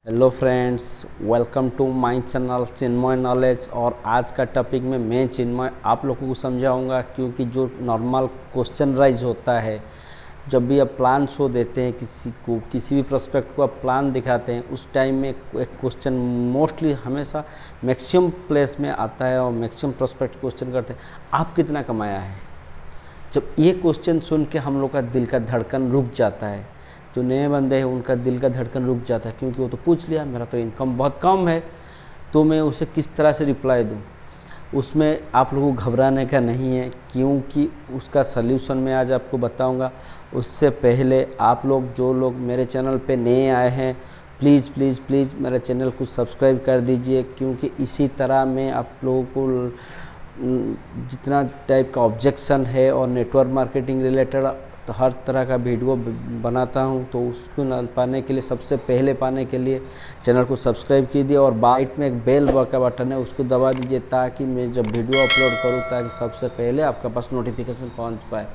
Hello friends, welcome to my channel Chinmay knowledge. और आज का टॉपिक में मैं चिन्मय आप लोगों को समझाऊंगा, क्योंकि जो नॉर्मल क्वेश्चन राइज होता है जब भी आप प्लान शो देते हैं किसी को, किसी भी प्रोस्पेक्ट को आप प्लान दिखाते हैं, उस टाइम में एक क्वेश्चन मोस्टली हमेशा मैक्सिमम प्लेस में आता है और मैक्सिमम प्रोस्पेक्ट क्वेश्चन करते हैं, आप कितना कमाया है। जब ये क्वेश्चन सुन के हम लोग का दिल का धड़कन रुक जाता है, जो नए बंदे हैं उनका दिल का धड़कन रुक जाता है, क्योंकि वो तो पूछ लिया मेरा तो इनकम बहुत कम है, तो मैं उसे किस तरह से रिप्लाई दूँ। उसमें आप लोगों को घबराने का नहीं है, क्योंकि उसका सल्यूशन मैं आज आपको बताऊंगा। उससे पहले आप लोग जो लोग मेरे चैनल पे नए आए हैं, प्लीज़ प्लीज़ प्लीज़ मेरे चैनल को सब्सक्राइब कर दीजिए, क्योंकि इसी तरह मैं आप लोगों को जितना टाइप का ऑब्जेक्शन है और नेटवर्क मार्केटिंग रिलेटेड तो हर तरह का वीडियो बनाता हूं, तो उसको पाने के लिए, सबसे पहले पाने के लिए चैनल को सब्सक्राइब कीजिए और बाइट में एक बेल का बटन है उसको दबा दीजिए, ताकि मैं जब वीडियो अपलोड करूं ताकि सबसे पहले आपके पास नोटिफिकेशन पहुंच पाए।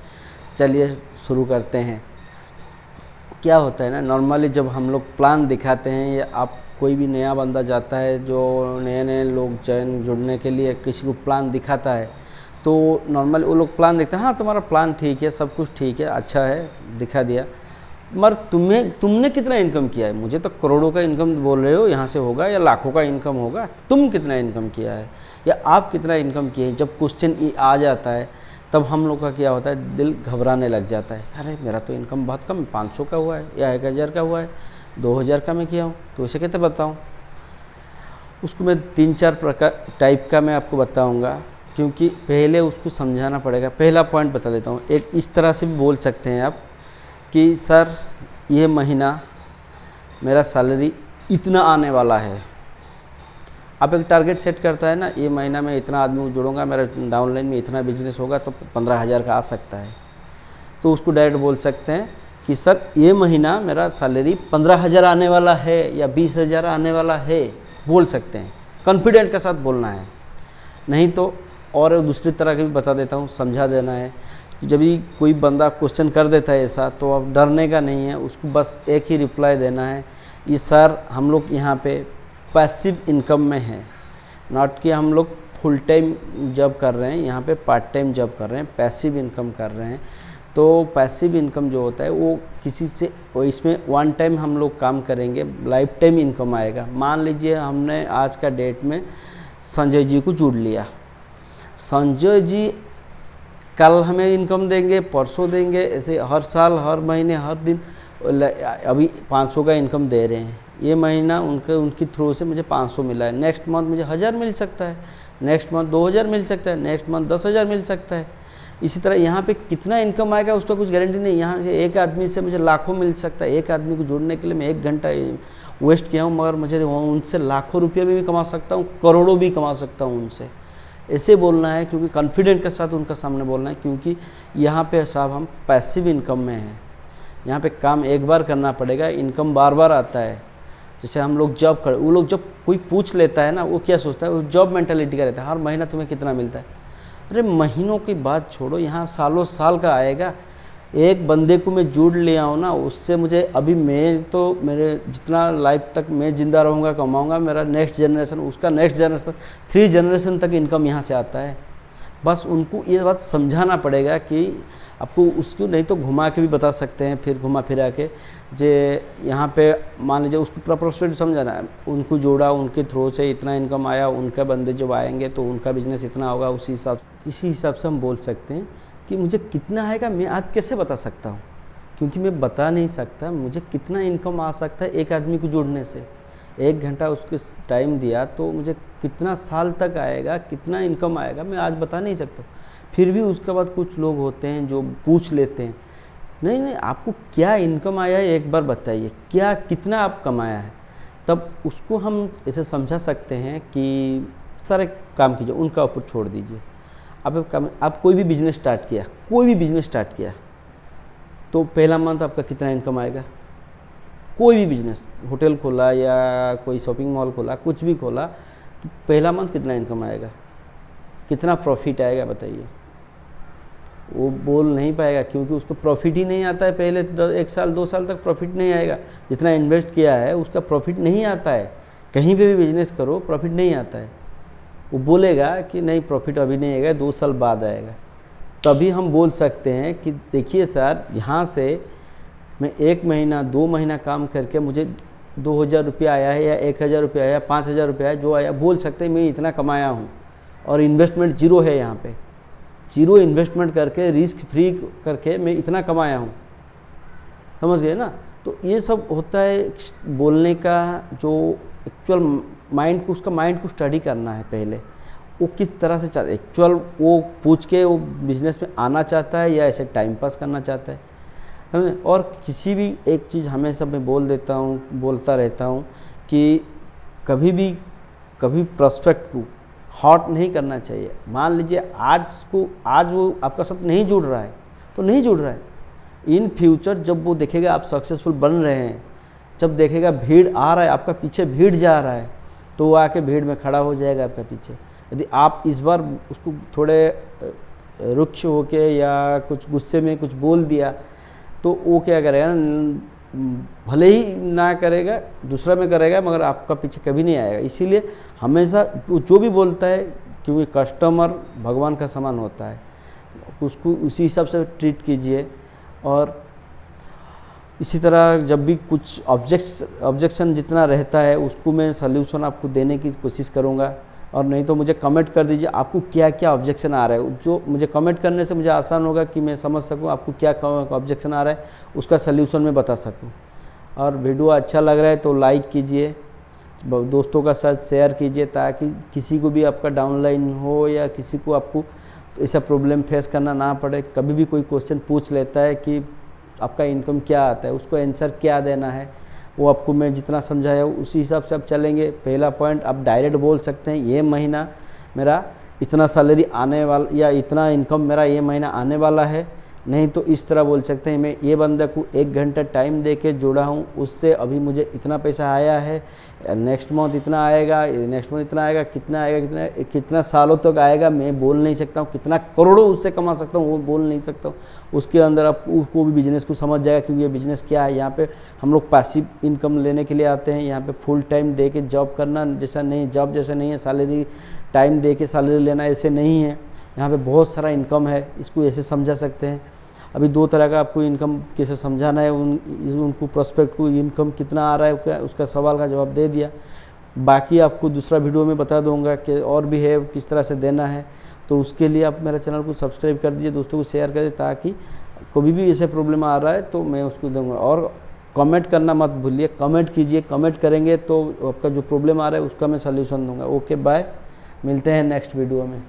चलिए शुरू करते हैं। क्या होता है ना, नॉर्मली जब हम लोग प्लान दिखाते हैं या आप कोई भी नया बंदा जाता है, जो नए नए लोग जुड़ने के लिए किसी को प्लान दिखाता है, तो नॉर्मली वो लोग प्लान देखते हैं, हाँ तुम्हारा प्लान ठीक है, सब कुछ ठीक है, अच्छा है, दिखा दिया, मगर तुमने कितना इनकम किया है। मुझे तो करोड़ों का इनकम बोल रहे हो, यहाँ से होगा या लाखों का इनकम होगा, तुम कितना इनकम किया है या आप कितना इनकम किए हैं। जब क्वेश्चन ये आ जाता है तब हम लोग का क्या होता है, दिल घबराने लग जाता है। अरे मेरा तो इनकम बहुत कम, 500 का हुआ है या 1000 का हुआ है, 2000 का मैं किया हूँ, तो इसे कैसे बताऊँ। उसको मैं 3-4 प्रकार टाइप का मैं आपको बताऊँगा, क्योंकि पहले उसको समझाना पड़ेगा। पहला पॉइंट बता देता हूँ, एक इस तरह से भी बोल सकते हैं आप कि सर ये महीना मेरा सैलरी इतना आने वाला है। आप एक टारगेट सेट करता है ना, ये महीना में इतना आदमी जुड़ूंगा, मेरा डाउनलाइन में इतना बिजनेस होगा तो 15,000 का आ सकता है, तो उसको डायरेक्ट बोल सकते हैं कि सर ये महीना मेरा सैलरी 15,000 आने वाला है या 20,000 आने वाला है, बोल सकते हैं। कॉन्फिडेंट के साथ बोलना है। नहीं तो और दूसरी तरह की भी बता देता हूँ, समझा देना है कि जब भी कोई बंदा क्वेश्चन कर देता है ऐसा, तो अब डरने का नहीं है, उसको बस एक ही रिप्लाई देना है, ये सर हम लोग यहाँ पे पैसिव इनकम में हैं, नॉट कि हम लोग फुल टाइम जॉब कर रहे हैं, यहाँ पे पार्ट टाइम जॉब कर रहे हैं, पैसिव इनकम कर रहे हैं। तो पैसिव इनकम जो होता है वो किसी से, वो इसमें वन टाइम हम लोग काम करेंगे, लाइफ टाइम इनकम आएगा। मान लीजिए हमने आज का डेट में संजय जी को जोड़ लिया, संजय जी कल हमें इनकम देंगे, परसों देंगे, ऐसे हर साल, हर महीने, हर दिन। अभी 500 का इनकम दे रहे हैं, ये महीना उनकी थ्रू से मुझे 500 मिला है, नेक्स्ट मंथ मुझे 1000 मिल सकता है, नेक्स्ट मंथ 2000 मिल सकता है, नेक्स्ट मंथ 10,000 मिल सकता है। इसी तरह यहाँ पे कितना इनकम आएगा उसका कुछ गारंटी नहीं। यहाँ से एक आदमी से मुझे लाखों मिल सकता है, एक आदमी को जोड़ने के लिए मैं 1 घंटा वेस्ट किया हूँ, मगर मुझे उनसे लाखों रुपये भी कमा सकता हूँ, करोड़ों भी कमा सकता हूँ उनसे। ऐसे बोलना है, क्योंकि कॉन्फिडेंट के साथ उनका सामने बोलना है, क्योंकि यहाँ पे साहब हम पैसिव इनकम में हैं। यहाँ पे काम एक बार करना पड़ेगा, इनकम बार बार आता है। जैसे हम लोग जॉब कर, वो लोग जब कोई पूछ लेता है ना, वो क्या सोचता है, वो जॉब मेंटालिटी का रहता है, हर महीना तुम्हें कितना मिलता है। अरे महीनों की बात छोड़ो, यहाँ सालों साल का आएगा। एक बंदे को मैं जोड़ लिया हूँ ना, उससे मुझे अभी, मैं तो मेरे जितना लाइफ तक मैं ज़िंदा रहूँगा कमाऊँगा, मेरा नेक्स्ट जनरेशन, उसका नेक्स्ट जनरेशन, 3 जनरेशन तक इनकम यहाँ से आता है। बस उनको ये बात समझाना पड़ेगा कि आपको उसको, नहीं तो घुमा के भी बता सकते हैं, फिर घुमा फिरा के जे यहाँ पे मान लीजिए उसको प्रॉपर समझाना है। उनको जोड़ा, उनके थ्रू से इतना इनकम आया, उनके बंदे जब आएंगे तो उनका बिजनेस इतना होगा, इसी हिसाब से हम बोल सकते हैं कि मुझे कितना आएगा मैं आज कैसे बता सकता हूँ, क्योंकि मैं बता नहीं सकता मुझे कितना इनकम आ सकता है एक आदमी को जोड़ने से। 1 घंटा उसके टाइम दिया तो मुझे कितना साल तक आएगा, कितना इनकम आएगा, मैं आज बता नहीं सकता। फिर भी उसके बाद कुछ लोग होते हैं जो पूछ लेते हैं, नहीं नहीं आपको क्या इनकम आया है एक बार बताइए, क्या कितना आप कमाया है। तब उसको हम ऐसे समझा सकते हैं कि सर एक काम कीजिए, उनका ऊपर छोड़ दीजिए। आप कोई भी बिजनेस स्टार्ट किया, कोई भी बिजनेस स्टार्ट किया, तो पहला मंथ आपका कितना इनकम आएगा। कोई भी बिजनेस, होटल खोला या कोई शॉपिंग मॉल खोला, कुछ भी खोला, पहला मंथ कितना इनकम आएगा, कितना प्रॉफिट आएगा बताइए। वो बोल नहीं पाएगा, क्योंकि उसको प्रॉफिट ही नहीं आता है। पहले 1 साल 2 साल तक प्रॉफिट नहीं आएगा, जितना इन्वेस्ट किया है उसका प्रॉफिट नहीं आता है। कहीं पे भी बिजनेस करो प्रॉफिट नहीं आता है। वो बोलेगा कि नहीं प्रॉफिट अभी नहीं आएगा, 2 साल बाद आएगा। तभी हम बोल सकते हैं कि देखिए सर, यहाँ से मैं 1 महीना 2 महीना काम करके मुझे 2000 रुपया आया है या 1000 रुपया आया, 5000 रुपया आया, जो आया बोल सकते हैं मैं इतना कमाया हूँ, और इन्वेस्टमेंट जीरो है। यहाँ पे जीरो इन्वेस्टमेंट करके रिस्क फ्री करके मैं इतना कमाया हूँ, समझ गए ना। तो ये सब होता है बोलने का, जो एक्चुअल माइंड को, उसका माइंड को स्टडी करना है पहले, वो किस तरह से चाहता है एक्चुअल, वो पूछ के वो बिजनेस में आना चाहता है या ऐसे टाइम पास करना चाहता है, समझे। और किसी भी एक चीज़ हमेशा मैं बोलता रहता हूँ कि कभी प्रोस्पेक्ट को हॉट नहीं करना चाहिए। मान लीजिए आज वो आपका साथ नहीं जुड़ रहा है तो नहीं जुड़ रहा है, इन फ्यूचर जब वो देखेगा आप सक्सेसफुल बन रहे हैं, जब देखेगा भीड़ आ रहा है आपका पीछे, भीड़ जा रहा है, तो वो आके भीड़ में खड़ा हो जाएगा आपके पीछे। यदि आप इस बार उसको थोड़े रुक्ष होके या कुछ गुस्से में कुछ बोल दिया, तो वो क्या करेगा ना, भले ही ना करेगा, दूसरा में करेगा, मगर आपका पीछे कभी नहीं आएगा। इसीलिए हमेशा जो भी बोलता है, क्योंकि कस्टमर भगवान का समान होता है, उसको उसी हिसाब से ट्रीट कीजिए। और इसी तरह जब भी कुछ ऑब्जेक्शन जितना रहता है उसको मैं सल्यूशन आपको देने की कोशिश करूँगा। और नहीं तो मुझे कमेंट कर दीजिए आपको क्या क्या ऑब्जेक्शन आ रहा है, जो मुझे कमेंट करने से मुझे आसान होगा कि मैं समझ सकूं आपको क्या ऑब्जेक्शन आ रहा है, उसका सल्यूशन मैं बता सकूं। और वीडियो अच्छा लग रहा है तो लाइक कीजिए, दोस्तों का साथ शेयर कीजिए, ताकि किसी को भी आपका डाउनलाइन हो या किसी को आपको ऐसा प्रॉब्लम फेस करना ना पड़े। कभी भी कोई क्वेश्चन पूछ लेता है कि आपका इनकम क्या आता है, उसको आंसर क्या देना है, वो आपको मैं जितना समझाया उसी हिसाब से आप चलेंगे। पहला पॉइंट, आप डायरेक्ट बोल सकते हैं ये महीना मेरा इतना सैलरी आने वाला, या इतना इनकम मेरा ये महीना आने वाला है। नहीं तो इस तरह बोल सकते हैं मैं ये बंदे को 1 घंटा टाइम दे के जोड़ा हूँ, उससे अभी मुझे इतना पैसा आया है, नेक्स्ट मंथ इतना आएगा, नेक्स्ट मंथ इतना आएगा, कितना आएगा, कितना सालों तक आएगा मैं बोल नहीं सकता हूँ, कितना करोड़ों उससे कमा सकता हूँ वो बोल नहीं सकता हूँ। उसके अंदर आप उसको भी बिजनेस को समझ जाएगा कि ये बिजनेस क्या है। यहाँ पे हम लोग पैसिव इनकम लेने के लिए आते हैं, यहाँ पे फुल टाइम दे के जॉब करना जैसा नहीं, जॉब जैसा नहीं है, सैलरी टाइम दे के सैलरी लेना ऐसे नहीं है। यहाँ पे बहुत सारा इनकम है, इसको ऐसे समझा सकते हैं। अभी 2 तरह का आपको इनकम कैसे समझाना है, उनको प्रोस्पेक्ट को इनकम कितना आ रहा है क्या, उसका सवाल का जवाब दे दिया। बाकी आपको दूसरा वीडियो में बता दूंगा कि और भी है किस तरह से देना है। तो उसके लिए आप मेरे चैनल को सब्सक्राइब कर दीजिए, दोस्तों को शेयर कर दीजिए, ताकि कभी भी ऐसे प्रॉब्लम आ रहा है तो मैं उसको दूंगा। और कमेंट करना मत भूलिए, कमेंट कीजिए, कमेंट करेंगे तो आपका जो प्रॉब्लम आ रहा है उसका मैं सल्यूशन दूंगा। ओके बाय, मिलते हैं नेक्स्ट वीडियो में।